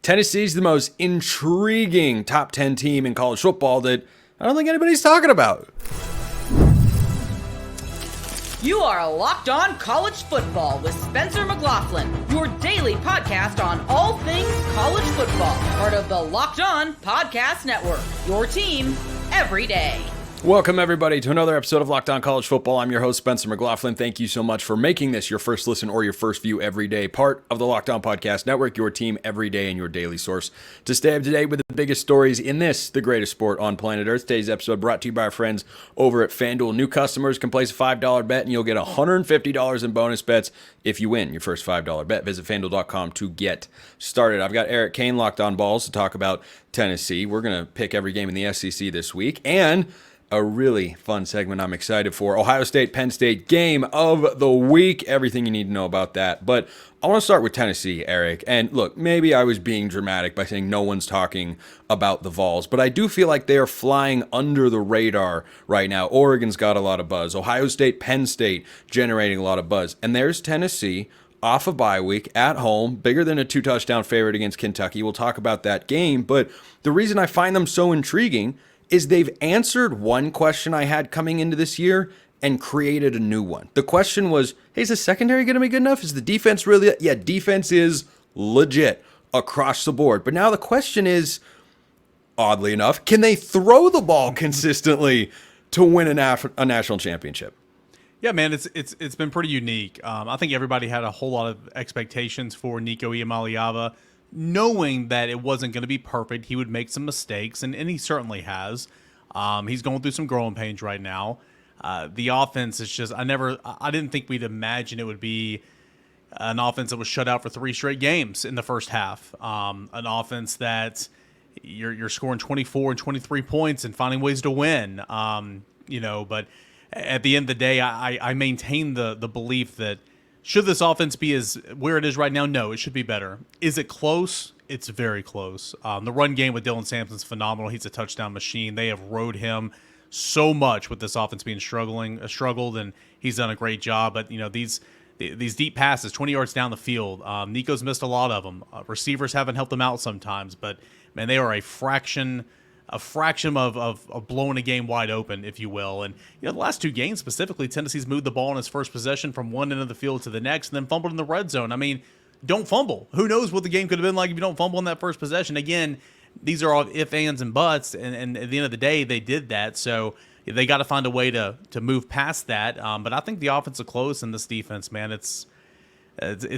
Tennessee's the most intriguing top 10 team in college football that I don't think anybody's talking about. You are Locked On College Football with Spencer McLaughlin, your daily podcast on all things college football. Part of the Locked On Podcast Network, your team every day. Welcome, everybody, to another episode of Locked On College Football. I'm your host, Spencer McLaughlin. Thank you so much for making this your first listen or your first view every day. Part of the Locked On Podcast Network, your team every day and your daily source to stay up to date with the biggest stories in this, the greatest sport on planet Earth. Today's episode brought to you by our friends over at FanDuel. New customers can place a $5 bet and you'll get $150 in bonus bets if you win your first $5 bet. Visit FanDuel.com to get started. I've got Eric Cain, Locked On Vols, to talk about Tennessee. We're going to pick every game in the SEC this week, and a really fun segment I'm excited for. Ohio State, Penn State, game of the week. Everything you need to know about that. But I want to start with Tennessee, Eric. And look, maybe I was being dramatic by saying no one's talking about the Vols, but I do feel like they are flying under the radar right now. Oregon's got a lot of buzz. Ohio State, Penn State generating a lot of buzz. And there's Tennessee off a bye week at home, bigger than a 2-touchdown favorite against Kentucky. We'll talk about that game. But the reason I find them so intriguing is they've answered one question I had coming into this year and created a new one. The question was, hey, is the secondary going to be good enough? Is the defense really? Yeah, defense is legit across the board. But now the question is, oddly enough, can they throw the ball consistently to win a national championship? Yeah, man, it's been pretty unique. I think everybody had a whole lot of expectations for Nico Iamaleava, knowing that it wasn't going to be perfect. He would make some mistakes, and he certainly has. He's going through some growing pains right now. The offense is just, I didn't think we'd imagine it would be an offense that was shut out for 3 straight games in the first half. An offense that you're scoring 24 and 23 points and finding ways to win. But at the end of the day, I maintain the belief that should this offense be as where it is right now? No, it should be better. Is it close? It's very close. The run game with Dylan Sampson's phenomenal. He's a touchdown machine. They have rode him so much with this offense being struggled, and he's done a great job. But these deep passes, 20 yards down the field, Nico's missed a lot of them. Receivers haven't helped them out sometimes, but man, they are a fraction of blowing a game wide open, if you will. And the last 2 games specifically, Tennessee's moved the ball in his first possession from one end of the field to the next, and then fumbled in the red zone. I mean, don't fumble. Who knows what the game could have been like if you don't fumble in that first possession? Again, these are all if, ands, and buts, and at the end of the day, they did that. So they got to find a way to move past that. But I think the offense is close, and this defense, man, it's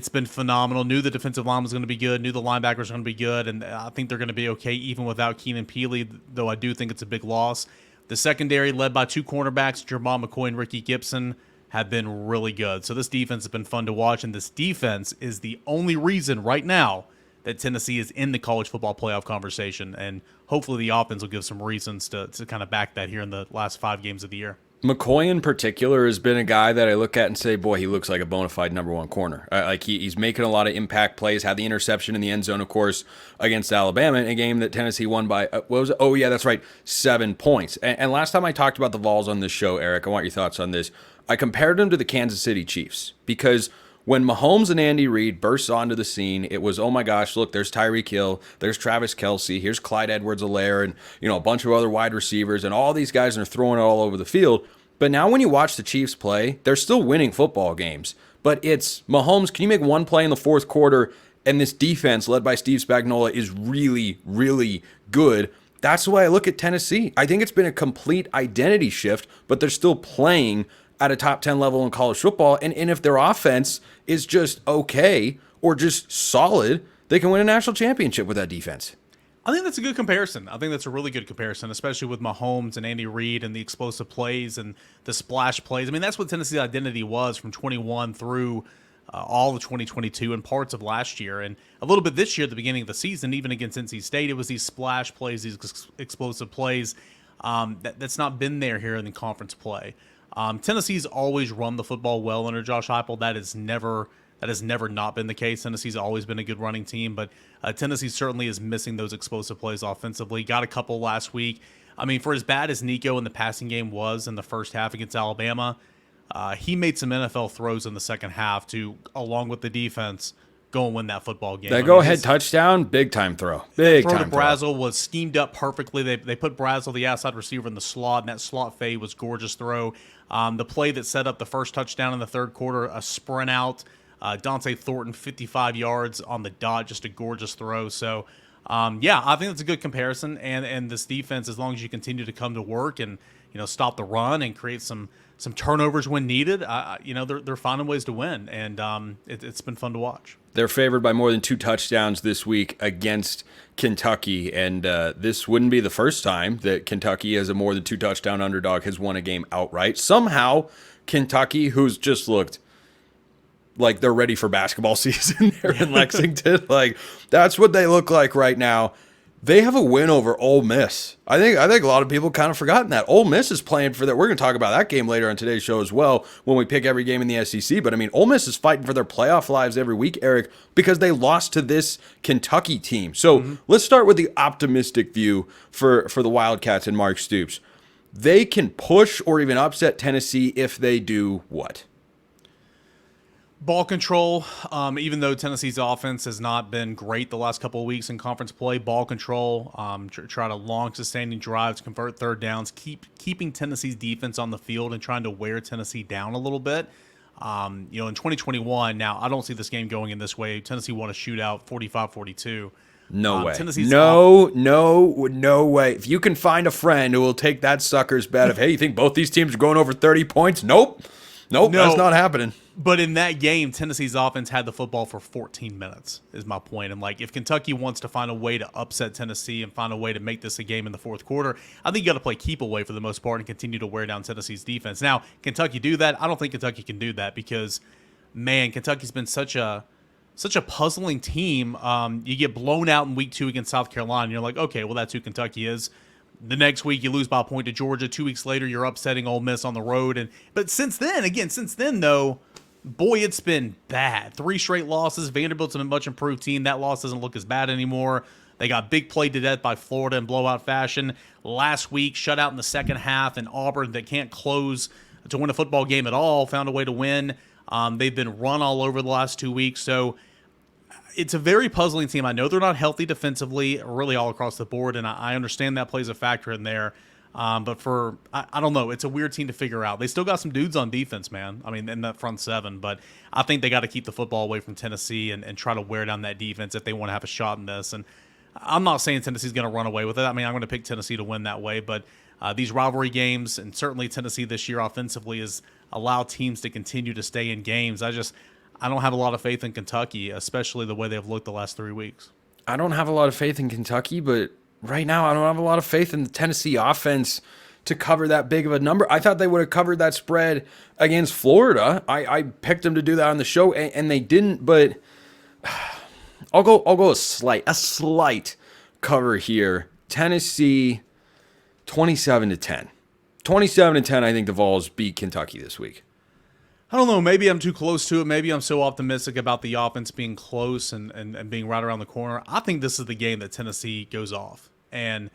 been phenomenal. Knew the defensive line was going to be good. Knew the linebackers were going to be good. And I think they're going to be okay even without Keenan Peely, though I do think it's a big loss. The secondary, led by 2 cornerbacks, Jermon McCoy and Ricky Gibson, have been really good. So this defense has been fun to watch. And this defense is the only reason right now that Tennessee is in the college football playoff conversation. And hopefully the offense will give some reasons to kind of back that here in the last 5 games of the year. McCoy in particular has been a guy that I look at and say, boy, he looks like a bona fide number 1 corner. He's making a lot of impact plays, had the interception in the end zone, of course, against Alabama in a game that Tennessee won by, what was it? Oh, yeah, that's right, 7 points. And last time I talked about the Vols on this show, Eric, I want your thoughts on this. I compared them to the Kansas City Chiefs because when Mahomes and Andy Reid burst onto the scene, it was, oh my gosh, look, there's Tyreek Hill, there's Travis Kelce, here's Clyde Edwards-Helaire, and a bunch of other wide receivers, and all these guys are throwing it all over the field. But now when you watch the Chiefs play, they're still winning football games. But it's Mahomes, can you make one play in the fourth quarter, and this defense led by Steve Spagnuolo is really, really good. That's the way I look at Tennessee. I think it's been a complete identity shift, but they're still playing at a top 10 level in college football. And if their offense is just okay or just solid, they can win a national championship with that defense. I think that's a good comparison. I think that's a really good comparison, especially with Mahomes and Andy Reid and the explosive plays and the splash plays. I mean, that's what Tennessee's identity was from 21 through all of 2022 and parts of last year. And a little bit this year at the beginning of the season, even against NC State, it was these splash plays, these explosive plays. That's not been there here in the conference play. Tennessee's always run the football well under Josh Heupel. That has never not been the case. Tennessee's always been a good running team, but Tennessee certainly is missing those explosive plays offensively. Got a couple last week. I mean, for as bad as Nico in the passing game was in the first half against Alabama, he made some NFL throws in the second half to, along with the defense, go and win that football game. That go-ahead touchdown, big-time throw. Big-time throw to Brazel was schemed up perfectly. They put Brazel, the outside receiver, in the slot, and that slot fade was gorgeous throw. The play that set up the first touchdown in the third quarter, a sprint out, Dante Thornton, 55 yards on the dot, just a gorgeous throw. So, yeah, I think that's a good comparison. And this defense, as long as you continue to come to work and stop the run and create some turnovers when needed, they're finding ways to win, and it's been fun to watch. They're favored by more than 2 touchdowns this week against Kentucky, and this wouldn't be the first time that Kentucky, as a more than 2 touchdown underdog, has won a game outright. Somehow, Kentucky, who's just looked like they're ready for basketball season there in Lexington, like that's what they look like right now. They have a win over Ole Miss. I think a lot of people kind of forgotten that. Ole Miss is playing for that. We're going to talk about that game later on today's show as well when we pick every game in the SEC. But, I mean, Ole Miss is fighting for their playoff lives every week, Eric, because they lost to this Kentucky team. So let's start with the optimistic view for the Wildcats and Mark Stoops. They can push or even upset Tennessee if they do what? Ball control, even though Tennessee's offense has not been great the last couple of weeks in conference play, ball control, try to long sustaining drives, convert third downs, keeping Tennessee's defense on the field and trying to wear Tennessee down a little bit. In 2021, now I don't see this game going in this way. Tennessee won a shootout 45-42. No way. Tennessee's No way. If you can find a friend who will take that sucker's bet of, hey, you think both these teams are going over 30 points? Nope, that's not happening. But in that game, Tennessee's offense had the football for 14 minutes, is my point. And, if Kentucky wants to find a way to upset Tennessee and find a way to make this a game in the fourth quarter, I think you got to play keep away for the most part and continue to wear down Tennessee's defense. Now, Kentucky do that? I don't think Kentucky can do that because, man, Kentucky's been such a puzzling team. You get blown out in week 2 against South Carolina, and you're like, okay, well, that's who Kentucky is. The next week, you lose by a point to Georgia. 2 weeks later, you're upsetting Ole Miss on the road. But since then, though, boy, it's been bad. 3 straight losses. Vanderbilt's a much improved team. That loss doesn't look as bad anymore. They got big played to death by Florida in blowout fashion. Last week, shut out in the second half, and Auburn, that can't close to win a football game at all, found a way to win. They've been run all over the last 2 weeks. So it's a very puzzling team. I know they're not healthy defensively, really all across the board, and I understand that plays a factor in there. But I don't know. It's a weird team to figure out. They still got some dudes on defense, man. I mean, in that front 7. But I think they got to keep the football away from Tennessee and try to wear down that defense if they want to have a shot in this. And I'm not saying Tennessee's going to run away with it. I mean, I'm going to pick Tennessee to win that way. But these rivalry games, and certainly Tennessee this year offensively, has allowed teams to continue to stay in games. I don't have a lot of faith in Kentucky, especially the way they've looked the last 3 weeks. I don't have a lot of faith in Kentucky, but right now, I don't have a lot of faith in the Tennessee offense to cover that big of a number. I thought they would have covered that spread against Florida. I picked them to do that on the show, and they didn't. But I'll go a slight cover here. Tennessee, 27-10. 27-10. I think the Vols beat Kentucky this week. I don't know. Maybe I'm too close to it. Maybe I'm so optimistic about the offense being close and being right around the corner. I think this is the game that Tennessee goes off. And,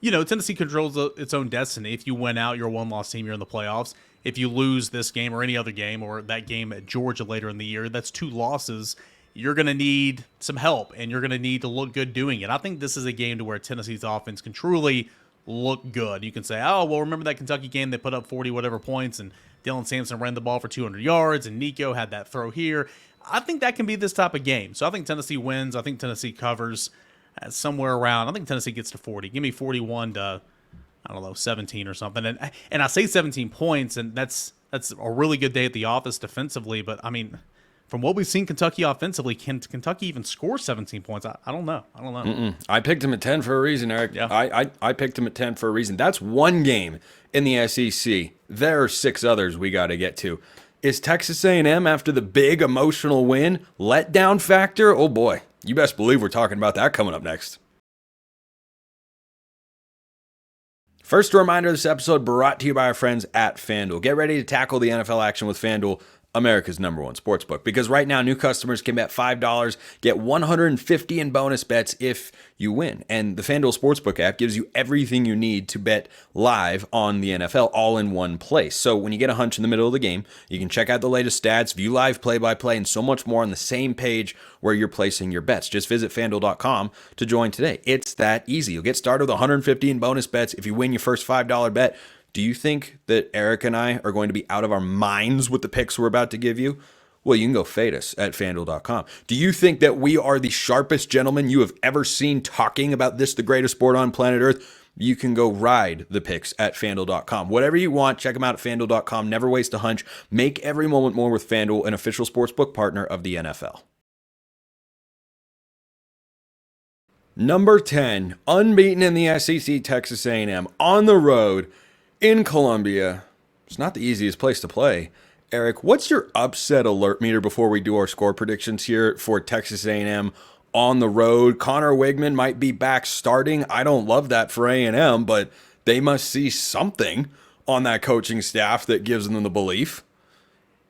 Tennessee controls its own destiny. If you win out, you're a one-loss team, you're in the playoffs. If you lose this game or any other game or that game at Georgia later in the year, that's 2 losses. You're going to need some help, and you're going to need to look good doing it. I think this is a game to where Tennessee's offense can truly look good. You can say, oh, well, remember that Kentucky game? They put up 40-whatever points, and Dylan Sampson ran the ball for 200 yards, and Nico had that throw here. I think that can be this type of game. So I think Tennessee wins. I think Tennessee covers somewhere around. I think Tennessee gets to 40. Give me 41 to, 17 or something. And I say 17 points, and that's a really good day at the office defensively. But, I mean, from what we've seen Kentucky offensively, can Kentucky even score 17 points? I don't know. I picked him at 10 for a reason, Eric. Yeah. I picked him at 10 for a reason. That's one game in the SEC. There are 6 others we got to get to. Is Texas A&M, after the big emotional win, letdown factor? Oh, boy. You best believe we're talking about that coming up next. First, a reminder, this episode brought to you by our friends at FanDuel. Get ready to tackle the NFL action with FanDuel America's #1 sportsbook. Because right now, new customers can bet $5, get $150 in bonus bets if you win. And the FanDuel Sportsbook app gives you everything you need to bet live on the NFL all in one place. So when you get a hunch in the middle of the game, you can check out the latest stats, view live play-by-play, and so much more on the same page where you're placing your bets. Just visit FanDuel.com to join today. It's that easy. You'll get started with $150 in bonus bets if you win your first $5 bet. Do you think that Eric and I are going to be out of our minds with the picks we're about to give you? Well, you can go fade us at FanDuel.com. Do you think that we are the sharpest gentlemen you have ever seen talking about this, the greatest sport on planet Earth? You can go ride the picks at FanDuel.com. Whatever you want, check them out at FanDuel.com. Never waste a hunch. Make every moment more with FanDuel, an official sportsbook partner of the NFL. Number 10, unbeaten in the SEC, Texas A&M, on the road in Columbia. It's not the easiest place to play. Eric, what's your upset alert meter before we do our score predictions here for Texas A&M on the road? Connor Wigman might be back starting. I don't love that for A&M, but they must see something on that coaching staff that gives them the belief.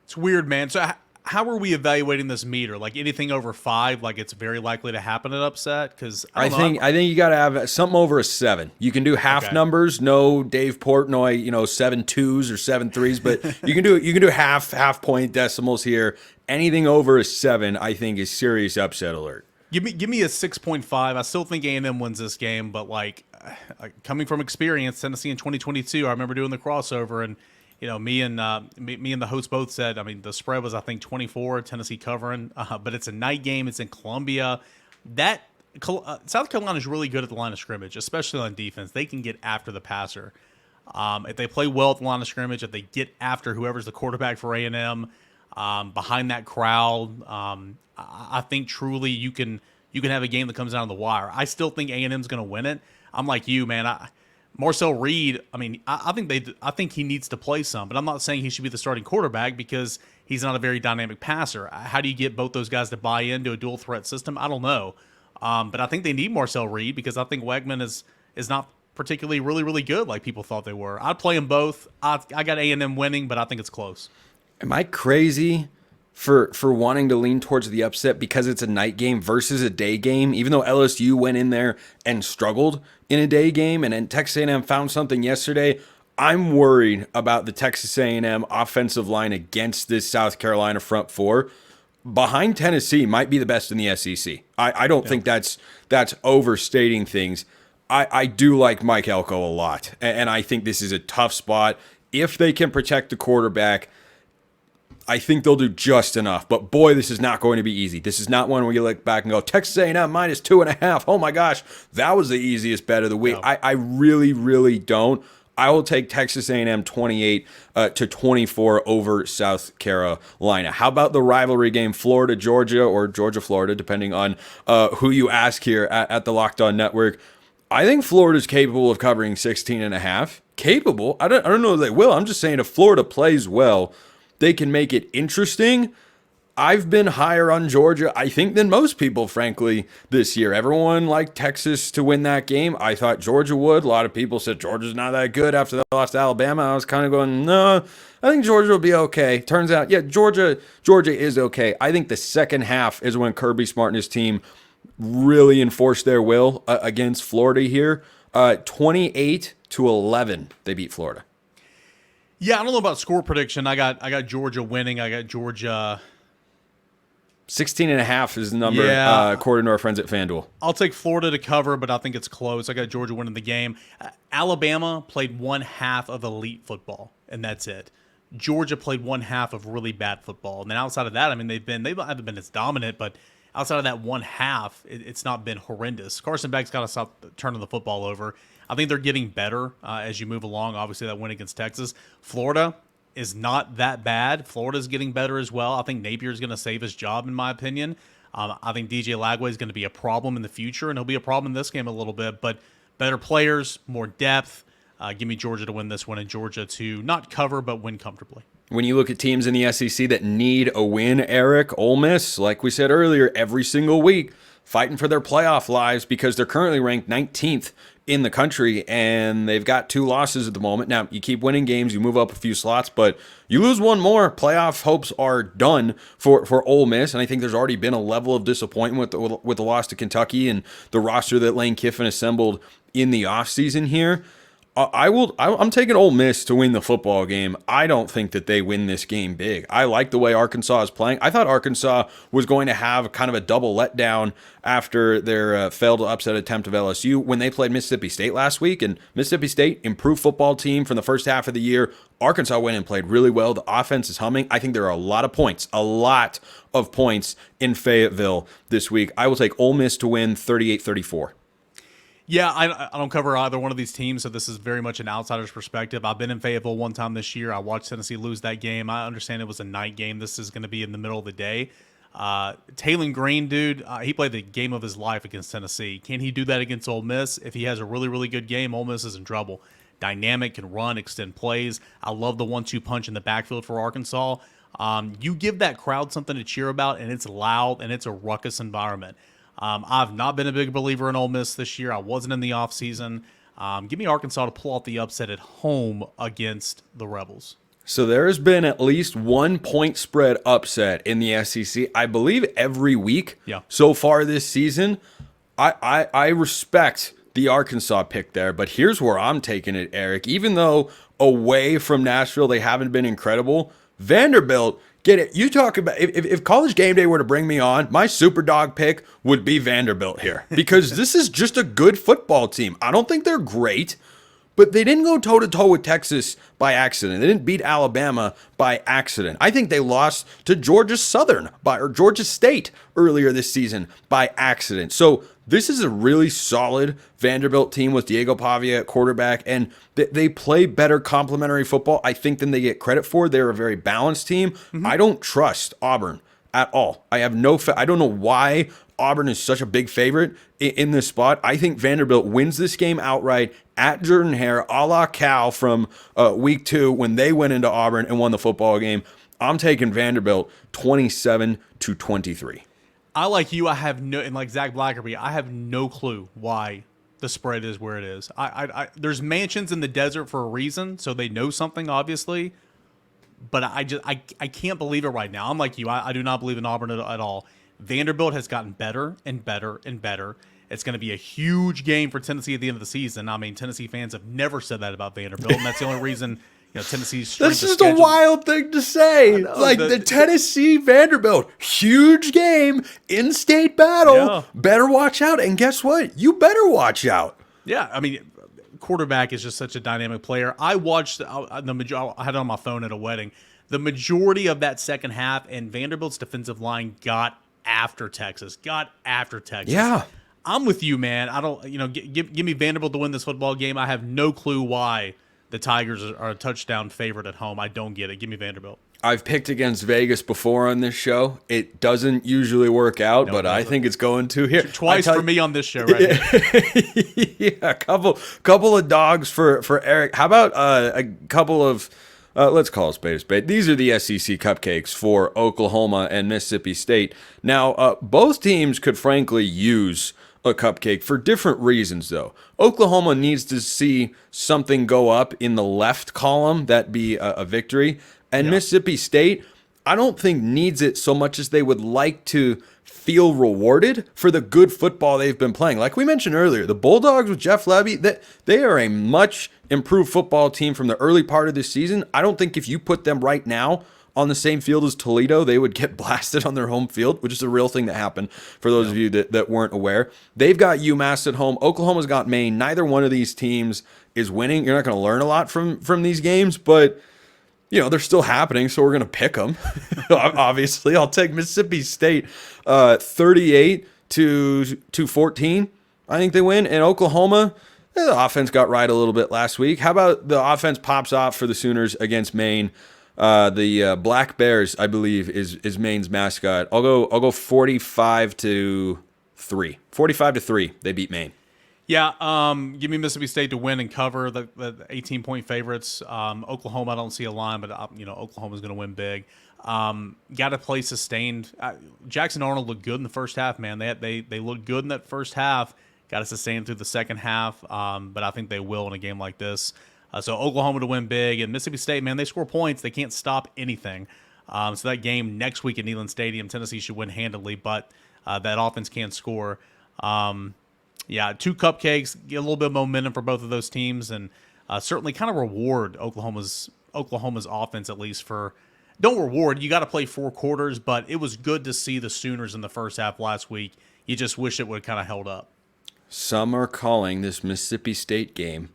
It's weird, man. So how are we evaluating this meter? Like anything over 5, like it's very likely to happen at upset? Because I think you got to have something over a 7. You can do half numbers, no Dave Portnoy, 7 2s or 7 3s, but you can do half point decimals here. Anything over a 7, I think, is serious upset alert. Give me a 6.5. I still think A&M wins this game, but like coming from experience, Tennessee in 2022, I remember doing the crossover and. Me and the host both said, I mean, the spread was, I think, 24, Tennessee covering, but it's a night game. It's in Columbia. South Carolina is really good at the line of scrimmage, especially on defense. They can get after the passer. If they play well at the line of scrimmage, if they get after whoever's the quarterback for A&M, behind that crowd, I think truly you can have a game that comes down to the wire. I still think A&M's going to win it. I'm like you, man. Marcel Reed, I mean, I think he needs to play some, but I'm not saying he should be the starting quarterback because he's not a very dynamic passer. How do you get both those guys to buy into a dual threat system? I don't know. But I think they need Marcel Reed because I think Wegman is not particularly really, really good like people thought they were. I'd play them both. I got A&M winning, but I think it's close. Am I crazy for wanting to lean towards the upset because it's a night game versus a day game, even though LSU went in there and struggled in a day game and then Texas A&M found something yesterday? I'm worried about the Texas A&M offensive line against this South Carolina front four. Behind Tennessee might be the best in the SEC. I don't think that's overstating things. I do like Mike Elko a lot, and I think this is a tough spot. If they can protect the quarterback, I think they'll do just enough. But boy, this is not going to be easy. This is not one where you look back and go, Texas A&M -2.5. Oh my gosh, that was the easiest bet of the week. No. I really, really don't. I will take Texas A&M 28 to 24 over South Carolina. How about the rivalry game, Florida-Georgia or Georgia-Florida, depending on who you ask here at the Locked On Network. I think Florida's capable of covering 16.5. Capable? I don't know if they will. I'm just saying if Florida plays well, they can make it interesting. I've been higher on Georgia, I think, than most people, frankly, this year. Everyone liked Texas to win that game. I thought Georgia would. A lot of people said Georgia's not that good after they lost to Alabama. I was kind of going, no, I think Georgia will be okay. Turns out, yeah, Georgia is okay. I think the second half is when Kirby Smart and his team really enforced their will against Florida here. 28-11, they beat Florida. Yeah, I don't know about score prediction. I got Georgia winning. I got Georgia 16.5 is the number, according to our friends at FanDuel. I'll take Florida to cover, but I think it's close. I got Georgia winning the game. Alabama played one half of elite football, and that's it. Georgia played one half of really bad football, and then outside of that, I mean, they haven't been as dominant, but outside of that one half, it's not been horrendous. Carson Beck's got to stop turning the football over. I think they're getting better as you move along. Obviously, that win against Texas. Florida is not that bad. Florida's getting better as well. I think Napier's going to save his job, in my opinion. I think DJ Lagway is going to be a problem in the future, and he'll be a problem in this game a little bit. But better players, more depth. Give me Georgia to win this one, and Georgia to not cover but win comfortably. When you look at teams in the SEC that need a win, Eric, Ole Miss, like we said earlier, every single week, fighting for their playoff lives because they're currently ranked 19th in the country, and they've got 2 losses at the moment. Now, you keep winning games, you move up a few slots, but you lose one more, playoff hopes are done for Ole Miss, and I think there's already been a level of disappointment with the loss to Kentucky and the roster that Lane Kiffin assembled in the offseason here. I'm taking Ole Miss to win the football game. I don't think that they win this game big. I like the way Arkansas is playing. I thought Arkansas was going to have kind of a double letdown after their failed upset attempt of LSU when they played Mississippi State last week. And Mississippi State, improved football team from the first half of the year. Arkansas went and played really well. The offense is humming. I think there are a lot of points in Fayetteville this week. I will take Ole Miss to win 38-34. Yeah, I don't cover either one of these teams, so this is very much an outsider's perspective. I've been in Fayetteville one time this year. I watched Tennessee lose that game. I understand it was a night game. This is going to be in the middle of the day. Taylon Green, dude, he played the game of his life against Tennessee. Can he do that against Ole Miss? If he has a really, really good game, Ole Miss is in trouble. Dynamic, can run, extend plays. I love the 1-2 punch in the backfield for Arkansas. You give that crowd something to cheer about, and it's loud, and it's a ruckus environment. I've not been a big believer in Ole Miss this year. I wasn't in the offseason. Give me Arkansas to pull off the upset at home against the Rebels. So there has been at least 1 point spread upset in the SEC, I believe, every week so far this season. I respect the Arkansas pick there, but here's where I'm taking it, Eric. Even though away from Nashville they haven't been incredible, Vanderbilt, get it. You talk about if College Game Day were to bring me on, my super dog pick would be Vanderbilt here because this is just a good football team. I don't think they're great, but they didn't go toe-to-toe with Texas by accident. They didn't beat Alabama by accident. I think they lost to Georgia State earlier this season by accident. So this is a really solid Vanderbilt team with Diego Pavia at quarterback, and they play better complementary football, I think, than they get credit for. They're a very balanced team. Mm-hmm. I don't trust Auburn at all. I have I don't know why Auburn is such a big favorite in this spot. I think Vanderbilt wins this game outright at Jordan-Hare, a la Cal from week 2 when they went into Auburn and won the football game. I'm taking Vanderbilt 27-23. I like you. I have no, and like Zach Blackerby, I have no clue why the spread is where it is. There's mansions in the desert for a reason, so they know something, obviously. But I can't believe it right now. I'm like you. I do not believe in Auburn at all. Vanderbilt has gotten better and better and better. It's going to be a huge game for Tennessee at the end of the season. I mean, Tennessee fans have never said that about Vanderbilt, and that's the only reason. Tennessee's. That's just a wild thing to say. Like the Tennessee Vanderbilt, huge game, in-state battle. Yeah. Better watch out. And guess what? You better watch out. Yeah, I mean, quarterback is just such a dynamic player. I watched I had it on my phone at a wedding. The majority of that second half, and Vanderbilt's defensive line got after Texas. Yeah. I'm with you, man. I don't. Give me Vanderbilt to win this football game. I have no clue why the Tigers are a touchdown favorite at home. I don't get it. Give me Vanderbilt. I've picked against Vegas before on this show. It doesn't usually work out, but I think it's going to here. Twice for me on this show, right? Yeah, a couple of dogs for Eric. How about a couple of let's call it spade a spade. These are the SEC cupcakes for Oklahoma and Mississippi State. Now, both teams could frankly use a cupcake for different reasons, though. Oklahoma needs to see something go up in the left column, that be a victory. And Mississippi State, I don't think needs it so much as they would like to feel rewarded for the good football they've been playing. Like we mentioned earlier, the Bulldogs with Jeff Levy, they are a much improved football team from the early part of this season. I don't think if you put them right now on the same field as Toledo, they would get blasted on their home field, which is a real thing that happened for those of you that weren't aware. They've got UMass at home. Oklahoma's got Maine. Neither one of these teams is winning. You're not going to learn a lot from these games, but they're still happening, so we're going to pick them. Obviously, I'll take Mississippi State 38-14. I think they win. And Oklahoma, the offense got right a little bit last week. How about the offense pops off for the Sooners against Maine? The Black Bears, I believe, is Maine's mascot. I'll go 45-3. 45-3. They beat Maine. Yeah, give me Mississippi State to win and cover the 18-point favorites. Oklahoma, I don't see a line, but Oklahoma's going to win big. Got to play sustained. Jackson Arnold looked good in the first half, man. They looked good in that first half. got to sustain through the second half, but I think they will in a game like this. So Oklahoma to win big, and Mississippi State, man, they score points. They can't stop anything. So that game next week at Neyland Stadium, Tennessee should win handily, but that offense can score. Yeah, 2 cupcakes, get a little bit of momentum for both of those teams, and certainly kind of reward Oklahoma's offense, at least for – don't reward. You got to play 4 quarters, but it was good to see the Sooners in the first half last week. You just wish it would have kind of held up. Some are calling this Mississippi State game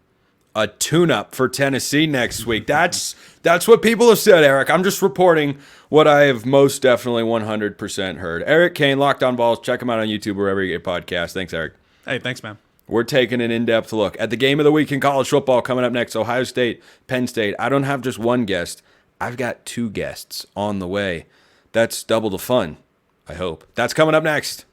a tune-up for Tennessee next week. That's what people have said, Eric. I'm just reporting what I have most definitely 100% heard. Eric Cain, Locked On Vols. Check him out on YouTube, wherever you get podcasts. Thanks, Eric. Hey, thanks, man. We're taking an in-depth look at the game of the week in college football coming up next. Ohio State, Penn State. I don't have just one guest. I've got 2 guests on the way. That's double the fun, I hope. That's coming up next.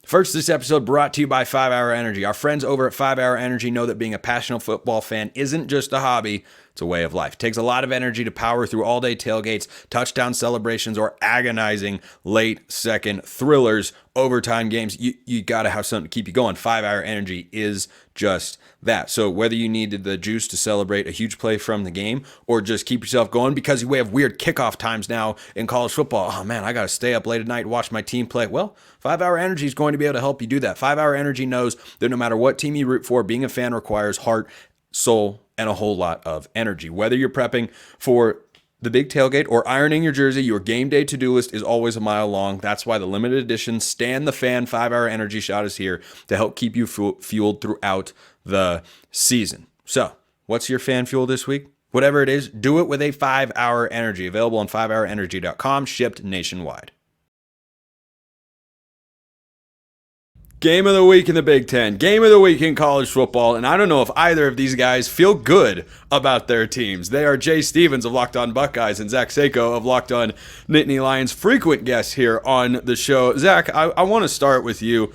First, this episode brought to you by 5 Hour Energy. Our friends over at 5 Hour Energy know that being a passionate football fan isn't just a hobby, it's a way of life. It takes a lot of energy to power through all-day tailgates, touchdown celebrations, or agonizing late-second thrillers, overtime games. You got to have something to keep you going. 5 Hour Energy is just that. So whether you needed the juice to celebrate a huge play from the game or just keep yourself going because we have weird kickoff times now in college football. Oh, man, I got to stay up late at night and watch my team play. Well, 5 Hour Energy is going to be able to help you do that. 5 Hour Energy knows that no matter what team you root for, being a fan requires heart, soul, and a whole lot of energy. Whether you're prepping for the big tailgate or ironing your jersey, your game day to-do list is always a mile long. That's why the limited edition Stand the Fan 5 Hour Energy Shot is here to help keep you fueled throughout the season. So, what's your fan fuel this week? Whatever it is, do it with a 5 Hour Energy. Available on 5hourenergy.com, shipped nationwide. Game of the week in the Big Ten. Game of the week in college football. And I don't know if either of these guys feel good about their teams. They are Jay Stevens of Locked On Buckeyes and Zach Seyko of Locked On Nittany Lions. Frequent guests here on the show. Zach, I want to start with you.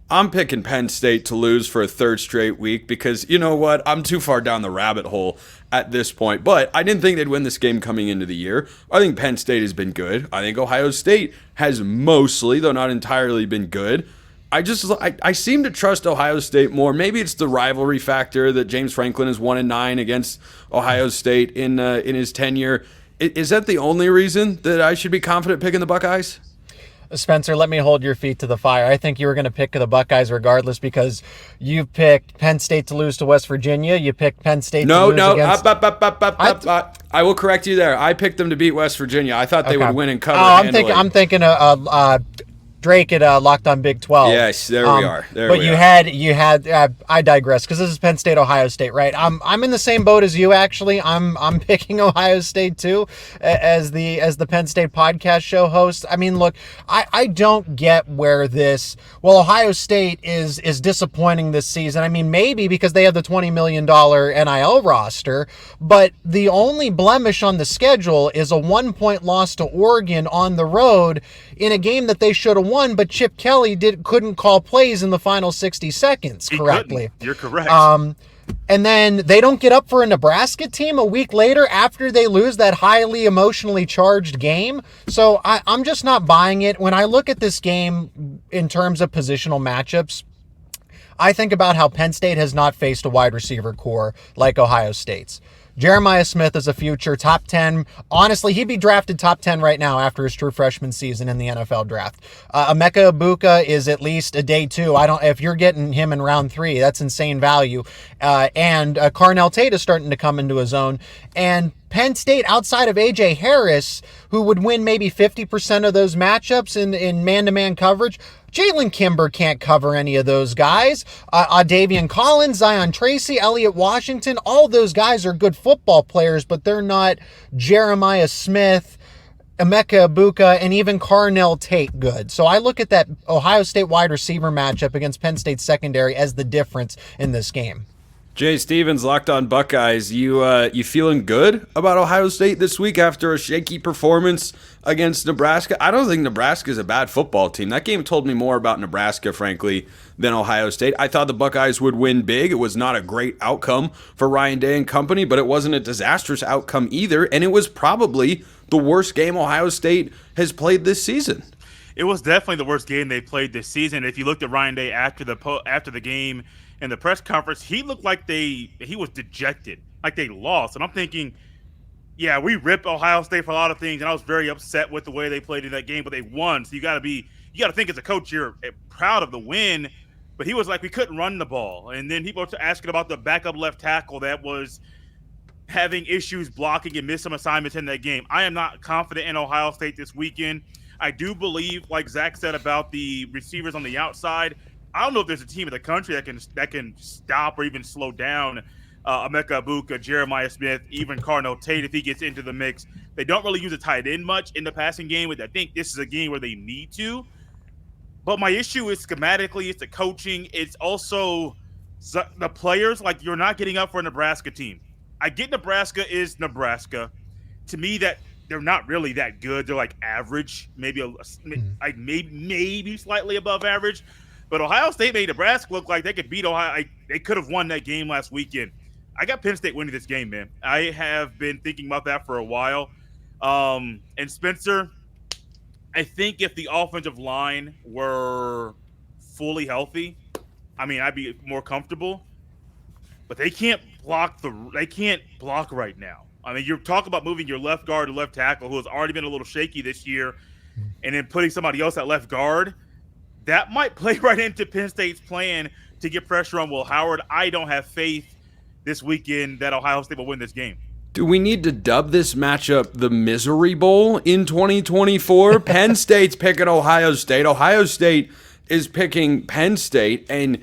I'm picking Penn State to lose for a 3rd straight week because, you know what, I'm too far down the rabbit hole at this point. But I didn't think they'd win this game coming into the year. I think Penn State has been good. I think Ohio State has mostly, though not entirely, been good. I seem to trust Ohio State more. Maybe it's the rivalry factor that James Franklin is 1-9 against Ohio State in his tenure. Is that the only reason that I should be confident picking the Buckeyes? Spencer, let me hold your feet to the fire. I think you were going to pick the Buckeyes regardless because you picked Penn State to lose to West Virginia. You picked Penn State to lose against... I will correct you there. I picked them to beat West Virginia. I thought they would win and cover. I'm thinking Drake at Locked On Big 12. Yes, there we are. You had. I digress because this is Penn State, Ohio State, right? I'm in the same boat as you. Actually, I'm picking Ohio State too, as the Penn State podcast show host. I mean, look, I don't get where this. Well, Ohio State is disappointing this season. I mean, maybe because they have the $20 million NIL roster, but the only blemish on the schedule is a 1-point loss to Oregon on the road in a game that they should have won, but Chip Kelly couldn't call plays in the final 60 seconds correctly. You're correct. And then they don't get up for a Nebraska team a week later after they lose that highly emotionally charged game. So I'm just not buying it. When I look at this game in terms of positional matchups, I think about how Penn State has not faced a wide receiver core like Ohio State's. Jeremiah Smith is a future top 10. Honestly, he'd be drafted top 10 right now after his true freshman season in the NFL draft. Emeka Egbuka is at least a day 2. If you're getting him in round 3, that's insane value. And Carnell Tate is starting to come into his own. And Penn State, outside of A.J. Harris, who would win maybe 50% of those matchups in man-to-man coverage, Jalen Kimber can't cover any of those guys. Davian Collins, Zion Tracy, Elliott Washington, all those guys are good football players, but they're not Jeremiah Smith, Emeka Egbuka, and even Carnell Tate good. So I look at that Ohio State wide receiver matchup against Penn State secondary as the difference in this game. Jay Stevens, Locked On Buckeyes. You feeling good about Ohio State this week after a shaky performance against Nebraska? I don't think Nebraska's a bad football team. That game told me more about Nebraska, frankly, than Ohio State. I thought the Buckeyes would win big. It was not a great outcome for Ryan Day and company, but it wasn't a disastrous outcome either, and it was probably the worst game Ohio State has played this season. it was definitely the worst game they played this season. If you looked at Ryan Day after the game in the press conference, he looked like he was dejected, like they lost. And I'm thinking, yeah, we ripped Ohio State for a lot of things, and I was very upset with the way they played in that game, but they won. So you got to think as a coach, you're proud of the win. But he was like, we couldn't run the ball. And then people were asking about the backup left tackle that was having issues blocking and missed some assignments in that game. I am not confident in Ohio State this weekend. I do believe, like Zach said about the receivers on the outside, I don't know if there's a team in the country that can stop or even slow down Emeka Egbuka, Jeremiah Smith, even Carnell Tate if he gets into the mix. They don't really use a tight end much in the passing game, but I think this is a game where they need to. But my issue is schematically, it's the coaching. It's also the players. Like, you're not getting up for a Nebraska team. I get Nebraska is Nebraska. To me, that they're not really that good. They're like average, maybe maybe slightly above average. But Ohio State made Nebraska look like they could beat Ohio. They could have won that game last weekend. I got Penn State winning this game, man. I have been thinking about that for a while. And Spencer, I think if the offensive line were fully healthy, I mean, I'd be more comfortable. But they can't block right now. I mean, you're talking about moving your left guard to left tackle, who has already been a little shaky this year, and then putting somebody else at left guard. That might play right into Penn State's plan to get pressure on Will Howard. I don't have faith this weekend that Ohio State will win this game. Do we need to dub this matchup the Misery Bowl in 2024? Penn State's picking Ohio State. Ohio State is picking Penn State. And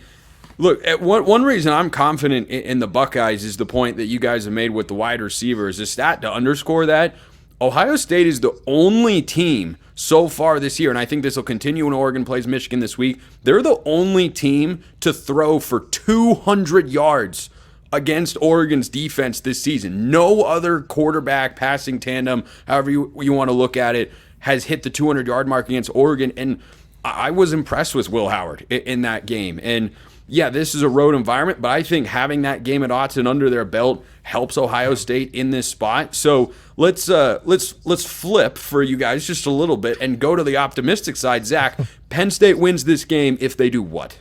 look, one reason I'm confident in the Buckeyes is the point that you guys have made with the wide receivers. A stat to underscore that, Ohio State is the only team so far this year, and I think this will continue when Oregon plays Michigan this week. They're the only team to throw for 200 yards against Oregon's defense this season. No other quarterback passing tandem, however you want to look at it, has hit the 200-yard mark against Oregon, and I was impressed with Will Howard in that game. And yeah, this is a road environment, but I think having that game at Autzen under their belt helps Ohio State in this spot. So let's flip for you guys just a little bit and go to the optimistic side. Zach, Penn State wins this game if they do what?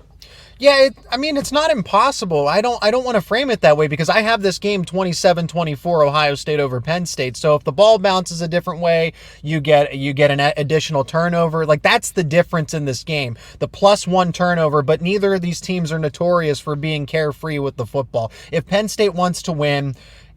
Yeah, it's not impossible. I don't want to frame it that way because I have this game 27-24 Ohio State over Penn State. So if the ball bounces a different way, you get an additional turnover. Like, that's the difference in this game. The +1 turnover, but neither of these teams are notorious for being carefree with the football. If Penn State wants to win,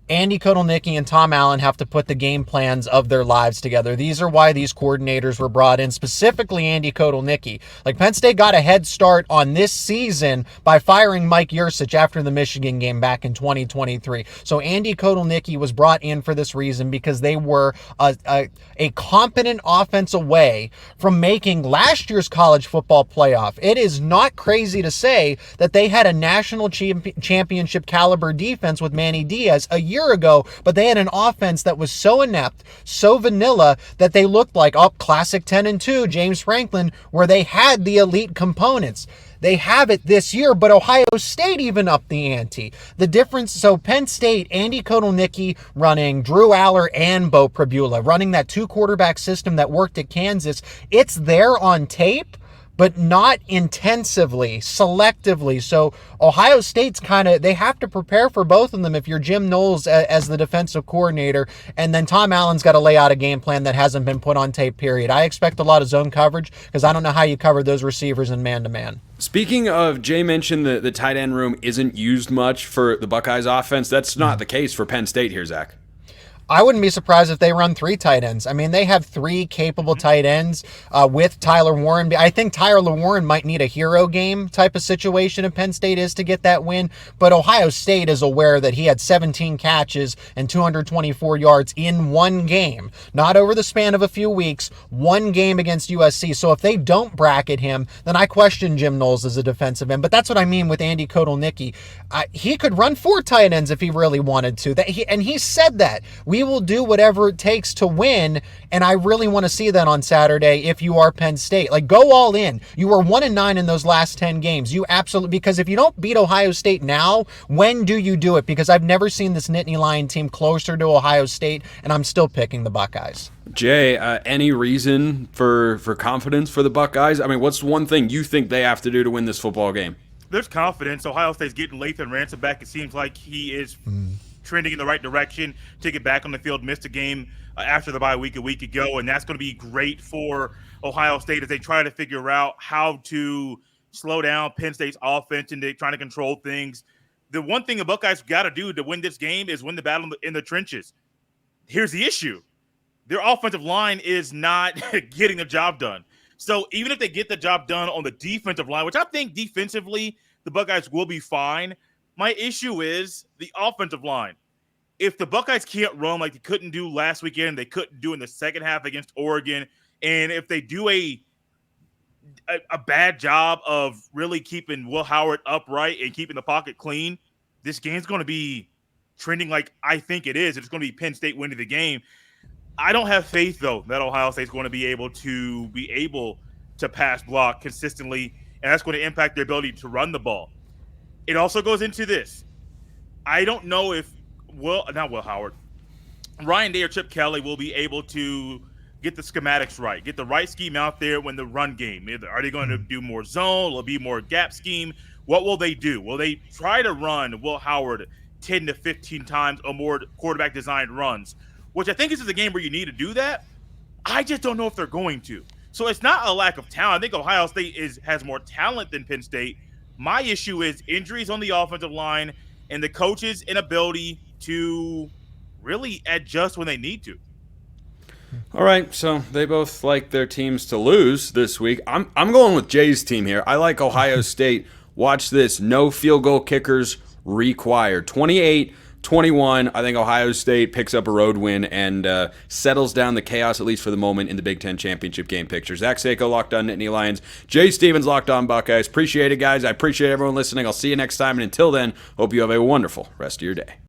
Andy Kotelnicki and Tom Allen have to put the game plans of their lives together. These are why these coordinators were brought in, specifically Andy Kotelnicki. Like, Penn State got a head start on this season by firing Mike Yurcich after the Michigan game back in 2023. So Andy Kotelnicki was brought in for this reason because they were a competent offense away from making last year's college football playoff. It is not crazy to say that they had a national championship caliber defense with Manny Diaz a year ago, but they had an offense that was so inept, so vanilla, that they looked like classic 10-2 James Franklin, where they had the elite components. They have it this year, but Ohio State even upped the ante. The difference, so Penn State, Andy Kotelnicki running Drew Aller and Bo Prabula, running that 2-quarterback system that worked at Kansas, it's there on tape, but not intensively, selectively. So Ohio State's they have to prepare for both of them if you're Jim Knowles as the defensive coordinator, and then Tom Allen's got to lay out a game plan that hasn't been put on tape, period. I expect a lot of zone coverage because I don't know how you cover those receivers in man-to-man. Speaking of, Jay mentioned the tight end room isn't used much for the Buckeyes offense. That's not the case for Penn State here, Zach. I wouldn't be surprised if they run 3 tight ends. I mean, they have 3 capable tight ends with Tyler Warren. I think Tyler Warren might need a hero game type of situation if Penn State is to get that win. But Ohio State is aware that he had 17 catches and 224 yards in one game, not over the span of a few weeks, one game against USC. So if they don't bracket him, then I question Jim Knowles as a defensive end. But that's what I mean with Andy Kotelnicki. He could run 4 tight ends if he really wanted to. And he said that. We we will do whatever it takes to win. And I really want to see that on Saturday if you are Penn State. Like, go all in. You were 1-9 in those last 10 games. You absolutely, because if you don't beat Ohio State now, when do you do it? Because I've never seen this Nittany Lion team closer to Ohio State, and I'm still picking the Buckeyes. Jay, any reason for confidence for the Buckeyes? I mean, what's one thing you think they have to do to win this football game? There's confidence. Ohio State's getting Lathan Ransom back. It seems like he is trending in the right direction to get back on the field. Missed a game after the bye week a week ago, and that's going to be great for Ohio State as they try to figure out how to slow down Penn State's offense and they're trying to control things. The one thing the Buckeyes got to do to win this game is win the battle in the trenches. Here's the issue. Their offensive line is not getting the job done. So even if they get the job done on the defensive line, which I think defensively the Buckeyes will be fine, my issue is the offensive line. If the Buckeyes can't run like they couldn't do last weekend, they couldn't do in the second half against Oregon, and if they do a bad job of really keeping Will Howard upright and keeping the pocket clean, this game's going to be trending like I think it is. It's going to be Penn State winning the game. I don't have faith, though, that Ohio State's going to be able to pass block consistently, and that's going to impact their ability to run the ball. It also goes into this. I don't know if Ryan Day or Chip Kelly will be able to get the schematics right, get the right scheme out there when the run game. Are they going to do more zone? Will it be more gap scheme? What will they do? Will they try to run Will Howard 10 to 15 times or more quarterback-designed runs? Which I think this is a game where you need to do that. I just don't know if they're going to. So it's not a lack of talent. I think Ohio State has more talent than Penn State. My issue is injuries on the offensive line and the coaches' inability to really adjust when they need to. All right, so they both like their teams to lose this week. I'm going with Jay's team here. I like Ohio State. Watch this. No field goal kickers required. 28-21. I think Ohio State picks up a road win and settles down the chaos, at least for the moment, in the Big Ten championship game picture. Zach Seyko, Locked On Nittany Lions. Jay Stevens, Locked On Buckeyes. Appreciate it, guys. I appreciate everyone listening. I'll see you next time. And until then, hope you have a wonderful rest of your day.